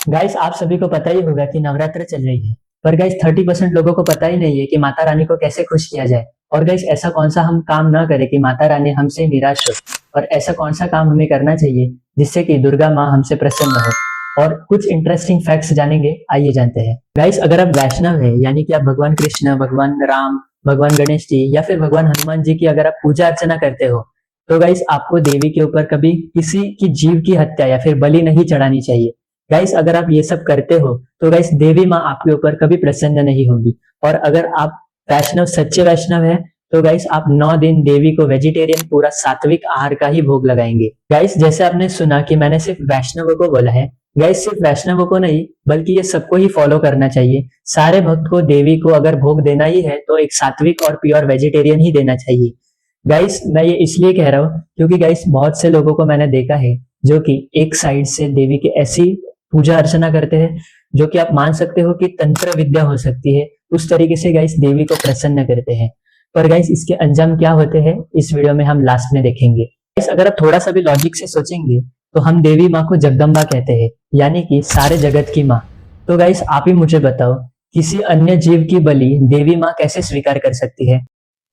Guys आप सभी को पता ही होगा कि नवरात्र चल रही है। पर गाइस 30% लोगों को पता ही नहीं है कि माता रानी को कैसे खुश किया जाए। और गाइस ऐसा कौन सा हम काम ना करें कि माता रानी हमसे निराश हो। और ऐसा कौन सा काम हमें करना चाहिए जिससे कि दुर्गा माँ हमसे प्रसन्न हो। और कुछ इंटरेस्टिंग फैक्ट्स जानेंगे, आइए जानते हैं। गाइस अगर आप वैष्णव है यानी कि आप भगवान कृष्ण, भगवान राम, भगवान गणेश जी या फिर भगवान हनुमान जी की अगर आप पूजा अर्चना करते हो, तो गाइस आपको देवी के ऊपर कभी किसी की जीव की हत्या या फिर बलि नहीं चढ़ानी चाहिए। गाइस अगर आप ये सब करते हो तो गाइस देवी माँ आपके ऊपर कभी प्रसन्न नहीं होगी। और अगर आप वैष्णव, सच्चे वैष्णव है, तो गाइस आप 9 दिन देवी को वेजिटेरियन पूरा सात्विक आहार का ही भोग लगाएंगे। गाइस जैसे आपने सुना कि मैंने सिर्फ वैष्णवों को बोला है, गाइस सिर्फ वैष्णवों को नहीं बल्कि ये सबको ही फॉलो करना चाहिए। सारे भक्त को देवी को अगर भोग देना ही है तो एक सात्विक और प्योर वेजिटेरियन ही देना चाहिए। गाइस मैं ये इसलिए कह रहा हूँ क्योंकि गाइस बहुत से लोगों को मैंने देखा है जो कि एक साइड से देवी की ऐसी पूजा अर्चना करते हैं जो कि आप मान सकते हो कि तंत्र विद्या हो सकती है। उस तरीके से गाइस देवी को प्रसन्न करते हैं। पर गाइस इसके अंजाम क्या होते हैं इस वीडियो में हम लास्ट में देखेंगे। गाइस अगर आप थोड़ा सा भी लॉजिक से सोचेंगे तो हम देवी माँ को जगदम्बा कहते हैं, यानी कि सारे जगत की माँ। तो गाइस आप ही मुझे बताओ, किसी अन्य जीव की बलि देवी माँ कैसे स्वीकार कर सकती है?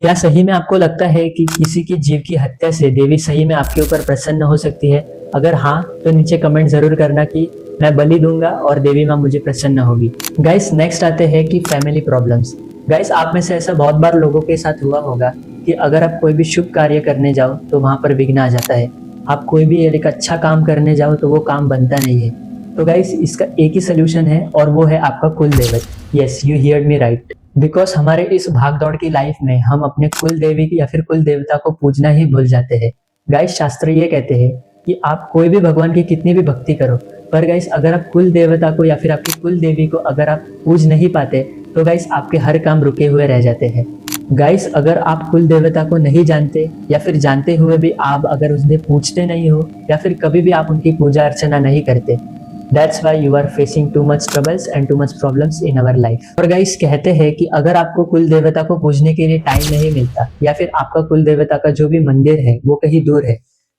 क्या सही में आपको लगता है कि किसी की जीव की हत्या से देवी सही में आपके ऊपर प्रसन्न हो सकती है? अगर हाँ तो नीचे कमेंट जरूर करना कि मैं बलि दूंगा और देवी माँ मुझे प्रसन्न होगी। गाइस नेक्स्ट आते हैं कि फैमिली प्रॉब्लम्स। गाइस आप में से ऐसा बहुत बार लोगों के साथ हुआ होगा कि अगर आप कोई भी शुभ कार्य करने जाओ तो वहां पर विघ्न आ जाता है। आप कोई भी एक अच्छा काम करने जाओ तो वो काम बनता नहीं है। तो गाइस इसका एक ही सोल्यूशन है और वो है आपका कुल देवत। Yes, you heard me right. Because हमारे इस भागदौड़ की लाइफ में हम अपने कुल देवी या फिर कुल देवता को पूजना ही भूल जाते हैं। गाइस शास्त्र ये कहते हैं कि आप कोई भी भगवान की कितनी भी भक्ति करो, पर गाइस अगर आप कुल देवता को या फिर आपकी कुल देवी को अगर आप पूज नहीं पाते तो गाइस आपके हर काम रुके हुए रह जाते हैं। गाइस अगर आप कुल देवता को नहीं जानते या फिर जानते हुए भी आप अगर उन्हें पूछते नहीं हो या फिर कभी भी आप उनकी पूजा अर्चना नहीं करते, that's why you are facing too much troubles and too much problems in our life. और गाइस कहते हैं कि अगर आपको कुल देवता को पूजने के लिए टाइम नहीं मिलता या फिर आपका कुल देवता का जो भी मंदिर है वो कहीं दूर है,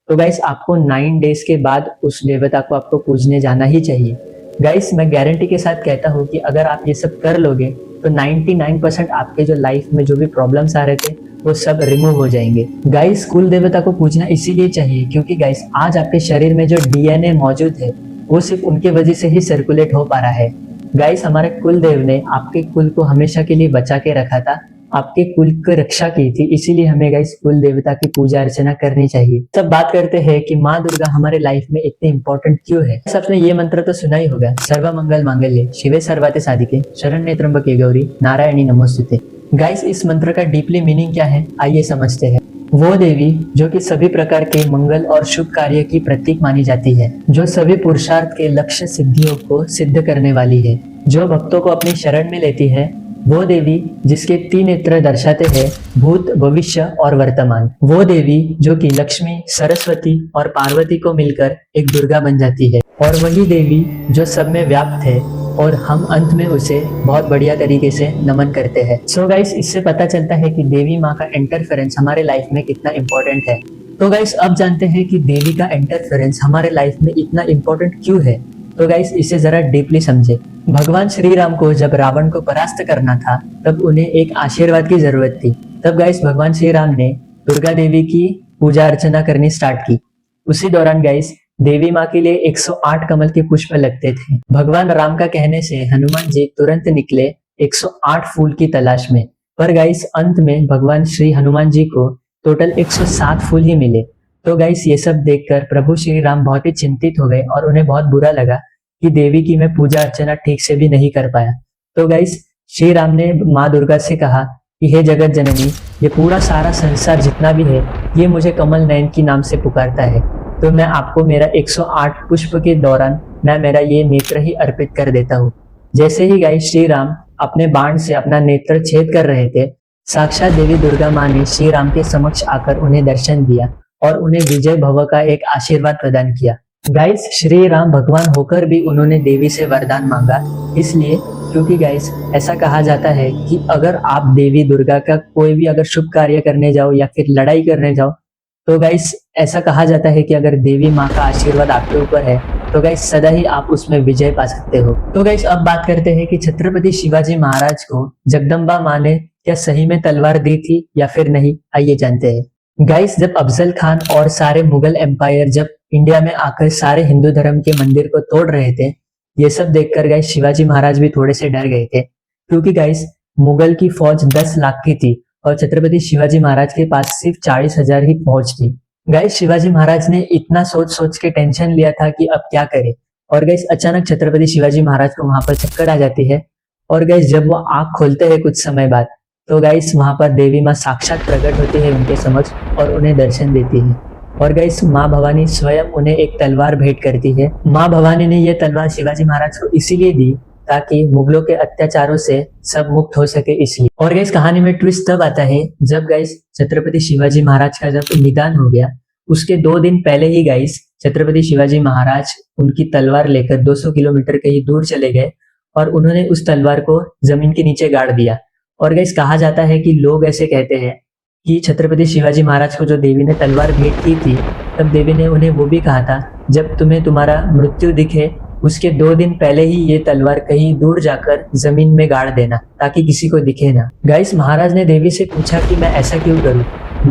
तो गाइस आपको 9 डेज के बाद उस देवता को आपको पूजने जाना ही चाहिए। गाइस मैं गारंटी के साथ कहता हूँ कि अगर आप ये सब कर लोगे तो 99% आपके जो लाइफ में जो भी प्रॉब्लम्स आ रहे थे वो सब रिमूव हो जाएंगे। गाइस कुल देवता को पूजना इसीलिए चाहिए क्योंकि गाइस आज आपके शरीर में जो डीएनए मौजूद है वो सिर्फ उनके वजह से ही सर्कुलेट हो पा रहा है। गाइस हमारे कुल देव ने आपके कुल को हमेशा के लिए बचा के रखा था, आपके कुल की रक्षा की थी, इसीलिए हमें गाइस कुल देवता की पूजा अर्चना करनी चाहिए। सब बात करते हैं कि माँ दुर्गा हमारे लाइफ में इतनी इंपॉर्टेंट क्यों है। सबने ये मंत्र तो सुना ही होगा, सर्व मंगल मांगल्ये शिवे सर्वार्थ साधिके शरण्ये त्र्यंबके गौरी नारायणी नमोस्तुते। गाइस इस मंत्र का डीपली मीनिंग क्या है आइए समझते हैं। वो देवी जो कि सभी प्रकार के मंगल और शुभ कार्य की प्रतीक मानी जाती है, जो सभी पुरुषार्थ के लक्ष्य सिद्धियों को सिद्ध करने वाली है, जो भक्तों को अपनी शरण में लेती है, वो देवी जिसके 3 नेत्र दर्शाते हैं भूत, भविष्य और वर्तमान, वो देवी जो कि लक्ष्मी, सरस्वती और पार्वती को मिलकर एक दुर्गा बन जाती है, और वही देवी जो सब में व्याप्त है और हम अंत में उसे बहुत बढ़िया तरीके से नमन करते हैं। सो गाइस इससे पता चलता है कि देवी माँ का इंटरफेरेंस हमारे लाइफ में कितना इंपॉर्टेंट है। तो गाइस अब जानते हैं कि देवी का इंटरफेरेंस हमारे लाइफ में इतना इंपॉर्टेंट क्यों है। तो गाइस इसे जरा डीपली समझे। भगवान श्री राम को जब रावण को परास्त करना था तब उन्हें एक आशीर्वाद की जरूरत थी। तब गाइस भगवान श्री राम ने दुर्गा देवी की पूजा अर्चना करनी स्टार्ट की। उसी दौरान गाइस देवी माँ के लिए 108 कमल के पुष्प लगते थे। भगवान राम का कहने से हनुमान जी तुरंत निकले 108 फूल की तलाश में, पर गाइस अंत में भगवान श्री हनुमान जी को टोटल 107 फूल ही मिले। तो गाइस ये सब देखकर प्रभु श्री राम बहुत ही चिंतित हो गए और उन्हें बहुत बुरा लगा कि देवी की मैं पूजा अर्चना ठीक से भी नहीं कर पाया। तो गाइस श्री राम ने माँ दुर्गा से कहा कि हे जगत जननी, ये पूरा सारा संसार जितना भी है ये मुझे कमल नयन की नाम से पुकारता है, तो मैं आपको मेरा 108 पुष्प के दौरान मैं मेरा ये नेत्र ही अर्पित कर देता हूँ। जैसे ही गाइस श्री राम अपने बाण से अपना नेत्र छेद कर रहे थे, साक्षात देवी दुर्गा माँ ने श्री राम के समक्ष आकर उन्हें दर्शन दिया और उन्हें विजय भव का एक आशीर्वाद प्रदान किया। गाइस श्री राम भगवान होकर भी उन्होंने देवी से वरदान मांगा, इसलिए क्योंकि गाइस ऐसा कहा जाता है कि अगर आप देवी दुर्गा का कोई भी अगर शुभ कार्य करने जाओ या फिर लड़ाई करने जाओ, तो गाइस ऐसा कहा जाता है कि अगर देवी माँ का आशीर्वाद आपके ऊपर है तो गाइस सदा ही आप उसमें विजय पा सकते हो। तो गाइस अब बात करते हैं कि छत्रपति शिवाजी महाराज को जगदम्बा माँ ने क्या सही में तलवार दी थी या फिर नहीं, आइए जानते हैं। गाइस जब अफजल खान और सारे मुगल एम्पायर जब इंडिया में आकर सारे हिंदू धर्म के मंदिर को तोड़ रहे थे, ये सब देखकर गाइस शिवाजी महाराज भी थोड़े से डर गए थे, क्योंकि गाइस मुगल की फौज 10 लाख की थी और छत्रपति शिवाजी महाराज के पास सिर्फ 40,000 ही फौज थी। गाइस शिवाजी महाराज ने इतना सोच सोच के टेंशन लिया था कि अब क्या करे, और गाइस अचानक छत्रपति शिवाजी महाराज को वहां पर चक्कर आ जाती है। और गाइस जब वो आंख खोलते हैं कुछ समय बाद, तो गाइस वहां पर देवी माँ साक्षात प्रकट होती है उनके समक्ष और उन्हें दर्शन देती है। और गाइस माँ भवानी स्वयं उन्हें एक तलवार भेंट करती है। माँ भवानी ने यह तलवार शिवाजी महाराज को इसीलिए दी ताकि मुगलों के अत्याचारों से सब मुक्त हो सके, इसलिए। और गाइस कहानी में ट्विस्ट तब आता है जब गाइस छत्रपति शिवाजी महाराज का जब निदान हो गया, उसके 2 दिन पहले ही गाइस छत्रपति शिवाजी महाराज उनकी तलवार लेकर 200 किलोमीटर कहीं दूर चले गए और उन्होंने उस तलवार को जमीन के नीचे गाड़ दिया। और गाइस कहा जाता है कि लोग ऐसे कहते हैं कि छत्रपति शिवाजी महाराज को जो देवी ने तलवार भेंट की थी, तब देवी ने उन्हें वो भी कहा था, जब तुम्हें तुम्हारा मृत्यु दिखे उसके 2 दिन पहले ही ये तलवार कहीं दूर जाकर जमीन में गाड़ देना ताकि किसी को दिखे ना। गाइस महाराज ने देवी से पूछा कि मैं ऐसा क्यों करूं,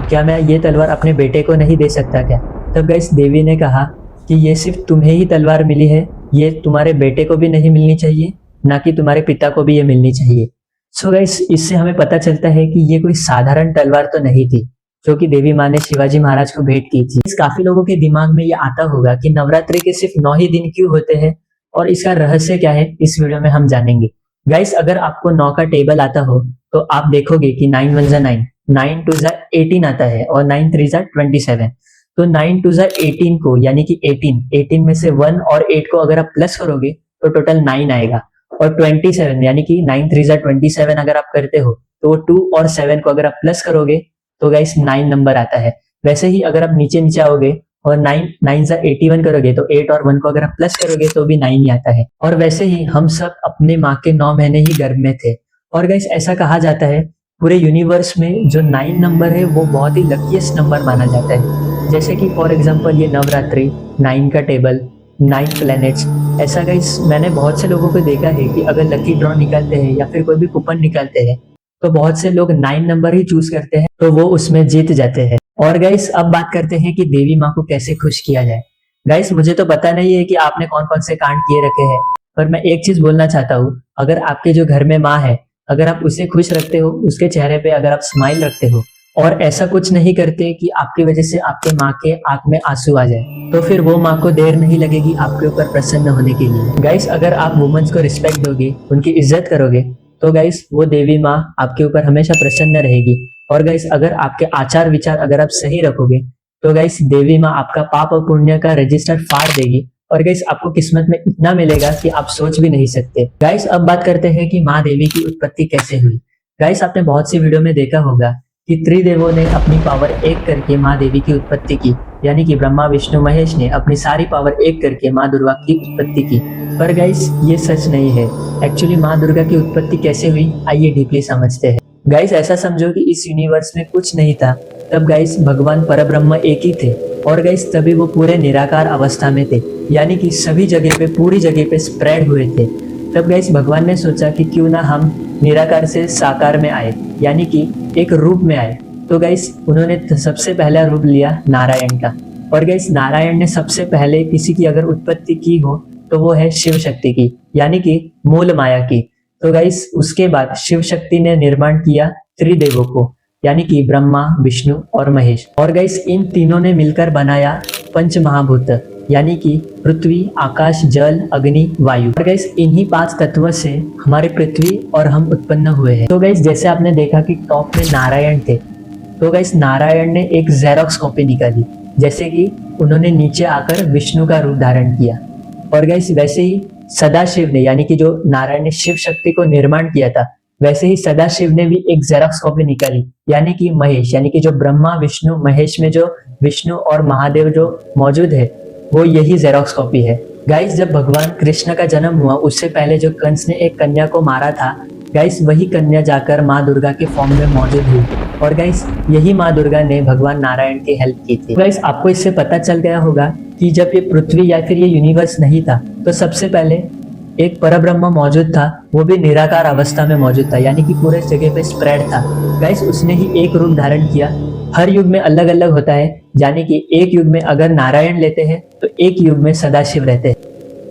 क्या मैं ये तलवार अपने बेटे को नहीं दे सकता क्या? तब गाइस देवी ने कहा कि ये सिर्फ तुम्हें ही तलवार मिली है, ये तुम्हारे बेटे को भी नहीं मिलनी चाहिए, ना कि तुम्हारे पिता को भी ये मिलनी चाहिए। सो गाइस इससे हमें पता चलता है कि ये कोई साधारण तलवार तो नहीं थी जो कि देवी माँ ने शिवाजी महाराज को भेंट की थी। काफी लोगों के दिमाग में ये आता होगा कि नवरात्रि के सिर्फ 9 ही दिन क्यों होते हैं और इसका रहस्य क्या है, इस वीडियो में हम जानेंगे। गाइस अगर आपको 9 का टेबल आता हो तो आप देखोगे कि 9 1 जा 9, 9 2 जा 18 आता है और 9 3 जा 27। तो 9 2 जा 18 को यानी कि 18 में से 1 और 8 को अगर आप प्लस करोगे तो टोटल 9 आएगा। और 27 यानी कि 9 3 जा 27 अगर आप करते हो तो 2 और 7 को अगर आप प्लस करोगे तो गाइस 9 नंबर आता है। वैसे ही अगर आप नीचे नीचे आओगे और 9 9 जा 81 करोगे तो 8 और 1 को अगर आप प्लस करोगे तो भी 9 ही आता है। और वैसे ही हम सब अपने माँ के 9 महीने ही गर्भ में थे। और गाइस ऐसा कहा जाता है पूरे यूनिवर्स में जो 9 नंबर है वो बहुत ही लकीएस्ट नंबर माना जाता है। जैसे कि फॉर एग्जांपल ये नवरात्रि, 9 का टेबल, 9 प्लैनेट्स। ऐसा गाइस मैंने बहुत से लोगों को देखा है कि अगर लकी ड्रॉ निकालते हैं या फिर कोई भी कूपन निकालते हैं तो बहुत से लोग 9 नंबर ही चूज करते हैं, तो वो उसमें जीत जाते हैं। और गाइस अब बात करते हैं कि देवी माँ को कैसे खुश किया जाए। गाइस मुझे तो पता नहीं है कि आपने कौन कौन से कांड किए रखे हैं, पर मैं एक चीज बोलना चाहता हूँ, अगर आपके जो घर में माँ है, अगर आप उसे खुश रखते हो, उसके चेहरे पे अगर आप स्माइल रखते हो और ऐसा कुछ नहीं करते कि आपकी वजह से आपके माँ के आंख में आंसू आ जाए, तो फिर वो माँ को देर नहीं लगेगी आपके ऊपर प्रसन्न होने के लिए। गाइस अगर आप वुमेन्स को रिस्पेक्ट दोगे, उनकी इज्जत करोगे, तो गाइस वो देवी माँ आपके ऊपर हमेशा प्रसन्न रहेगी। और गाइस अगर आपके आचार विचार अगर आप सही रखोगे तो गाइस देवी माँ आपका पाप और पुण्य का रजिस्टर फाड़ देगी और गाइस आपको किस्मत में इतना मिलेगा कि आप सोच भी नहीं सकते। गाइस अब बात करते हैं कि माँ देवी की उत्पत्ति कैसे हुई। गाइस आपने बहुत सी वीडियो में देखा होगा कि त्रिदेवों ने अपनी पावर एक करके माँ देवी की उत्पत्ति की, यानी कि ब्रह्मा विष्णु महेश ने अपनी सारी पावर एक करके माँ दुर्गा की उत्पत्ति की। पर गाइस ये सच नहीं है। एक्चुअली माँ दुर्गा की उत्पत्ति कैसे हुई, आइए डीपली समझते हैं। गाइस ऐसा समझो कि इस यूनिवर्स में कुछ नहीं था, तब गाइस भगवान परब्रह्म एक ही थे और गाइस तभी वो पूरे निराकार अवस्था में थे, यानी कि सभी जगह पे पूरी जगह पे स्प्रेड हुए थे। तब गाइस भगवान ने सोचा कि क्यों ना हम निराकार से साकार में आए, यानी कि एक रूप में आए। तो गाइस उन्होंने सबसे पहला रूप लिया नारायण का। और गाइस नारायण ने सबसे पहले किसी की अगर उत्पत्ति की हो तो वो है शिव शक्ति की, यानी कि मूल माया की। तो गाइस उसके बाद शिव शक्ति ने निर्माण किया त्रिदेवों को, यानी कि ब्रह्मा विष्णु और महेश। और गाइस इन तीनों ने मिलकर बनाया पंच महाभूत, यानी कि पृथ्वी आकाश जल अग्नि वायु। और गाइस इन्हीं 5 तत्वों से हमारे पृथ्वी और हम उत्पन्न हुए हैं। तो गाइस जैसे आपने देखा कि टॉप में नारायण थे, तो गाइस नारायण ने एक जेरोक्स कॉपी निकाली, जैसे कि उन्होंने नीचे आकर विष्णु का रूप धारण किया। और गाइस वैसे ही सदाशिव ने, यानी कि जो नारायण ने शिव शक्ति को निर्माण किया था, वैसे ही सदाशिव ने भी एक जेरोक्स कॉपी निकाली, यानी कि महेश, यानी कि जो ब्रह्मा विष्णु महेश में जो विष्णु और महादेव जो मौजूद है वो यही जेरोक्स कॉपी है। गाइस जब भगवान कृष्ण का जन्म हुआ उससे पहले जो कंस ने एक कन्या को मारा था, गाइस वही कन्या जाकर माँ दुर्गा के फॉर्म में मौजूद हुई और गाइस यही माँ दुर्गा ने भगवान नारायण की हेल्प की थी। गाइस आपको इससे पता चल गया होगा कि जब ये पृथ्वी या फिर ये यूनिवर्स नहीं था तो सबसे पहले एक परब्रह्म मौजूद था, वो भी निराकार अवस्था में मौजूद था, यानी कि पूरे जगह पे स्प्रेड था। गाइस उसने ही एक रूप धारण किया। हर युग में अलग अलग होता है, यानी कि एक युग में अगर नारायण लेते हैं तो एक युग में सदाशिव रहते हैं।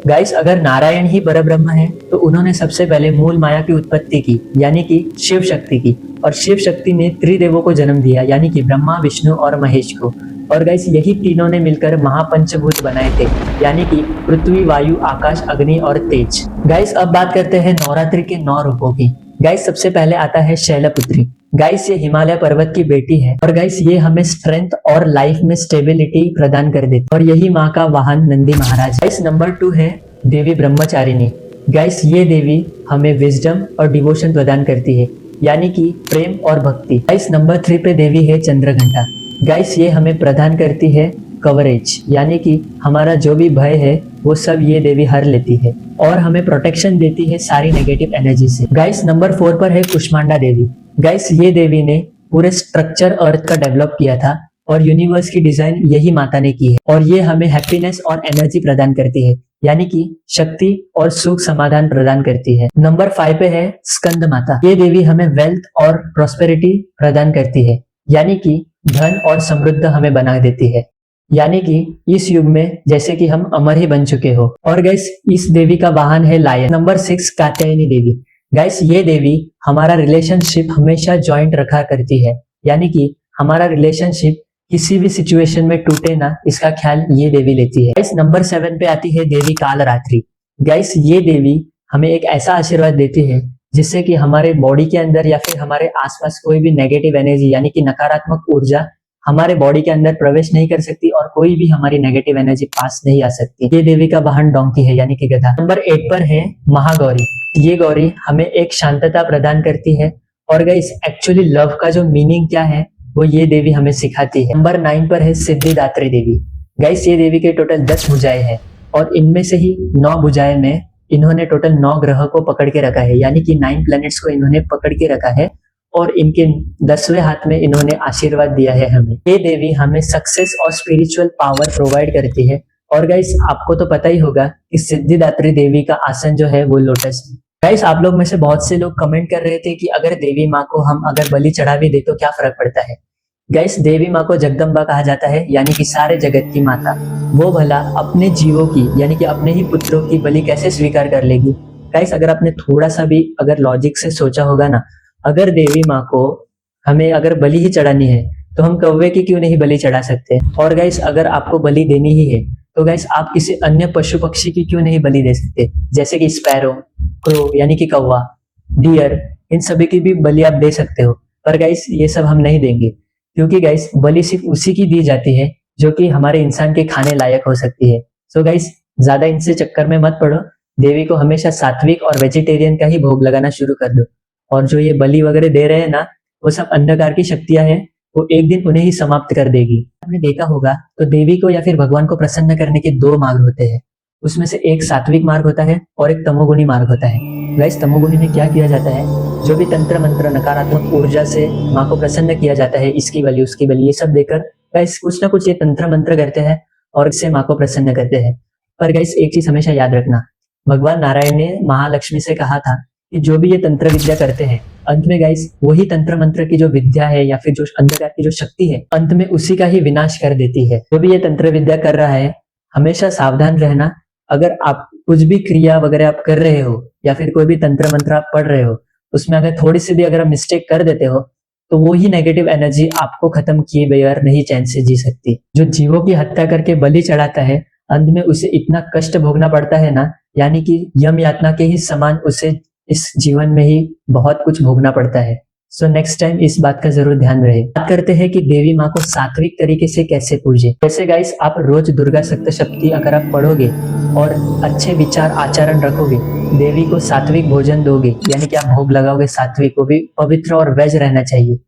गाइस अगर नारायण ही परब्रह्म है तो उन्होंने सबसे पहले मूल माया की उत्पत्ति की, यानी कि शिव शक्ति की, और शिव शक्ति ने त्रिदेवों को जन्म दिया, यानी कि ब्रह्मा, विष्णु और महेश को। और गाइस यही तीनों ने मिलकर महापंचभूत बनाए थे, यानी कि पृथ्वी, वायु, आकाश, अग्नि और तेज। गाइस अब बात करते हैं नवरात्रि के 9 रूपों की। गाइस सबसे पहले आता है शैलपुत्री। गाइस ये हिमालय पर्वत की बेटी है, और गाइस ये हमें स्ट्रेंथ और लाइफ में स्टेबिलिटी प्रदान कर देती है, और यही माँ का वाहन नंदी महाराज। गाइस नंबर 2 है देवी ब्रह्मचारिणी। गाइस ये देवी हमें विजडम और डिवोशन प्रदान करती है, यानी कि प्रेम और भक्ति। गाइस नंबर 3 पे देवी है चंद्रघंटा। गाइस ये हमें प्रदान करती है कवरेज, यानी कि हमारा जो भी भय है वो सब ये देवी हर लेती है, और हमें प्रोटेक्शन देती है सारी नेगेटिव एनर्जी से। गाइस नंबर 4 पर है कुष्मांडा देवी। गाइस ये देवी ने पूरे स्ट्रक्चर अर्थ का डेवलप किया था, और यूनिवर्स की डिजाइन यही माता ने की है, और ये हमें हैप्पीनेस और एनर्जी प्रदान करती है, यानी कि शक्ति और सुख समाधान प्रदान करती है। नंबर 5 पे है स्कंद माता। ये देवी हमें वेल्थ और प्रॉस्पेरिटी प्रदान करती है, यानी कि धन और समृद्ध हमें बना देती है, यानी कि इस युग में जैसे कि हम अमर ही बन चुके हो। और गाइस इस देवी का वाहन है लायन। नंबर 6 कात्यायनी देवी। गाइस ये देवी हमारा रिलेशनशिप हमेशा जॉइंट रखा करती है, यानी कि हमारा रिलेशनशिप किसी भी सिचुएशन में टूटे ना, इसका ख्याल ये देवी लेती है। गाइस नंबर 7 पे आती है देवी कालरात्रि। गाइस ये देवी हमें एक ऐसा आशीर्वाद देती है जिससे कि हमारे बॉडी के अंदर या फिर हमारे आसपास कोई भी नेगेटिव एनर्जी, यानी कि नकारात्मक ऊर्जा हमारे बॉडी के अंदर प्रवेश नहीं कर सकती, और कोई भी हमारी नेगेटिव एनर्जी पास नहीं आ सकती। ये देवी का वाहन डोंकी है, यानी कि गधा। नंबर 8 पर है महागौरी। ये गौरी हमें एक शांतता प्रदान करती है, और गाइस एक्चुअली लव का जो मीनिंग क्या है वो ये देवी हमें सिखाती है। नंबर 9 पर है सिद्धिदात्री देवी। गाइस ये देवी के टोटल 10 भुजाएं हैं, और इनमें से ही 9 भुजाएं में इन्होंने टोटल 9 ग्रह को पकड़ के रखा है, यानी कि 9 प्लैनेट्स को इन्होंने पकड़ के रखा है, और इनके 10वें हाथ में इन्होंने आशीर्वाद दिया है हमें। ये देवी हमें सक्सेस और स्पिरिचुअल पावर प्रोवाइड करती है। और गाइस आपको तो पता ही होगा कि सिद्धिदात्री देवी का आसन जो है वो लोटस है। गाइस आप लोग में से बहुत से लोग कमेंट कर रहे थे कि अगर देवी माँ को हम अगर बलि चढ़ा भी दे तो क्या फर्क पड़ता है। गाइस देवी माँ को जगदम्बा कहा जाता है, यानी कि सारे जगत की माता। वो भला अपने जीवों की, यानी कि अपने ही पुत्रों की बलि कैसे स्वीकार कर लेगी। गाइस अगर आपने थोड़ा सा भी अगर लॉजिक से सोचा होगा ना, अगर देवी माँ को हमें अगर बलि ही चढ़ानी है तो हम कौवे की क्यों नहीं बलि चढ़ा सकते। और गाइस अगर आपको बलि देनी ही है तो गाइस आप किसी अन्य पशु पक्षी की क्यों नहीं बलि दे सकते, जैसे कि स्पैरो, क्रो यानी कि कौवा, डियर, इन सभी की भी बलि आप दे सकते हो। पर गाइस ये सब हम नहीं देंगे, क्योंकि गाइस बलि सिर्फ उसी की दी जाती है जो कि हमारे इंसान के खाने लायक हो सकती है। सो गाइस ज्यादा इनसे चक्कर में मत पड़ो, देवी को हमेशा सात्विक और वेजिटेरियन का ही भोग लगाना शुरू कर दो। और जो ये बलि वगैरह दे रहे हैं ना, वो सब अंधकार की शक्तियां हैं, वो एक दिन उन्हें ही समाप्त कर देगी। आपने देखा होगा तो देवी को या फिर भगवान को प्रसन्न करने के 2 मार्ग होते हैं, उसमें से एक सात्विक मार्ग होता है और एक तमोगुणी मार्ग होता है। गाइस तमोगुणी में क्या किया जाता है, जो भी तंत्र मंत्र नकारात्मक ऊर्जा से माँ को प्रसन्न किया जाता है, इसकी बलि उसकी बलि ये सब देकर गाइस कुछ ना कुछ ये तंत्र मंत्र करते हैं और इससे माँ को प्रसन्न करते हैं। पर गाइस एक चीज हमेशा याद रखना, भगवान नारायण ने महालक्ष्मी से कहा था कि जो भी ये तंत्र विद्या करते हैं, अंत में गाइस वही तंत्र मंत्र की जो विद्या है या फिर जो अंधकार की जो शक्ति है, अंत में उसी का ही विनाश कर देती है। जो भी ये तंत्र विद्या कर रहा है, हमेशा सावधान रहना। अगर आप कुछ भी क्रिया वगैरह आप कर रहे हो या फिर कोई भी तंत्र मंत्र आप पढ़ रहे हो, उसमें अगर थोड़ी सी भी अगर आप मिस्टेक कर देते हो तो वो ही नेगेटिव एनर्जी आपको खत्म किए बगैर नहीं चैन से जी सकती। जो जीवों की हत्या करके बलि चढ़ाता है, अंत में उसे इतना कष्ट भोगना पड़ता है ना, यानी कि यम यातना के ही समान उसे इस जीवन में ही बहुत कुछ भोगना पड़ता है। सो नेक्स्ट टाइम इस बात का जरूर ध्यान रहे। बात करते हैं कि देवी माँ को सात्विक तरीके से कैसे पूजे। जैसे गाइस आप रोज दुर्गा सप्तशती अगर आप पढ़ोगे और अच्छे विचार आचरण रखोगे, देवी को सात्विक भोजन दोगे, यानी कि आप भोग लगाओगे सात्विक, वो भी पवित्र और वेज रहना चाहिए,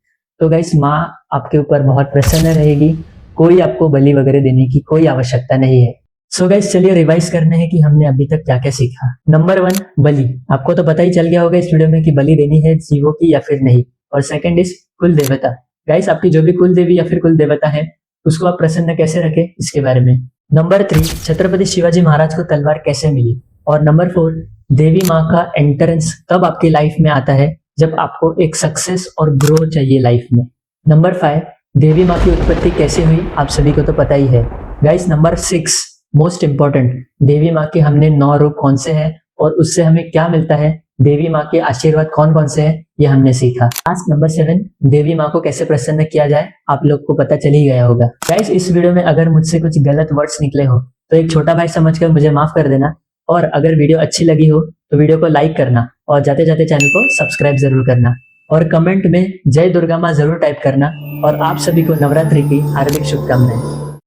तो गाइस माँ आपके ऊपर बहुत प्रसन्न रहेगी। कोई आपको बलि वगैरह देने की कोई आवश्यकता नहीं है। सो गाइस चलिए रिवाइज करने हैं कि हमने अभी तक क्या क्या सीखा। नंबर 1 बलि, आपको तो पता ही चल गया होगा इस वीडियो में कि बलि देनी है जीवों की या फिर नहीं। और सेकंड इज कुल देवता। गाइस आपकी जो भी कुल देवी या फिर कुल देवता है, उसको आप प्रसन्न कैसे रखें इसके बारे में। नंबर 3, छत्रपति शिवाजी महाराज को तलवार कैसे मिली। और नंबर 4, देवी माँ का एंट्रेंस कब आपकी लाइफ में आता है, जब आपको एक सक्सेस और ग्रो चाहिए लाइफ में। नंबर 5, देवी माँ की उत्पत्ति कैसे हुई, आप सभी को तो पता ही है। गाइस नंबर 6, मोस्ट इंपॉर्टेंट, देवी माँ के हमने 9 रूप कौन से हैं और उससे हमें क्या मिलता है, देवी माँ के आशीर्वाद कौन कौन से हैं, ये हमने सीखा। आज नंबर 7, देवी माँ को कैसे प्रसन्न किया जाए, आप लोग को पता चल ही गया होगा। गाइस इस वीडियो में अगर मुझसे कुछ गलत वर्ड्स निकले हो तो एक छोटा भाई समझकर मुझे माफ कर देना, और अगर वीडियो अच्छी लगी हो तो वीडियो को लाइक करना और जाते जाते चैनल को सब्सक्राइब जरूर करना, और कमेंट में जय दुर्गा माँ जरूर टाइप करना। और आप सभी को नवरात्रि की हार्दिक शुभकामनाएं।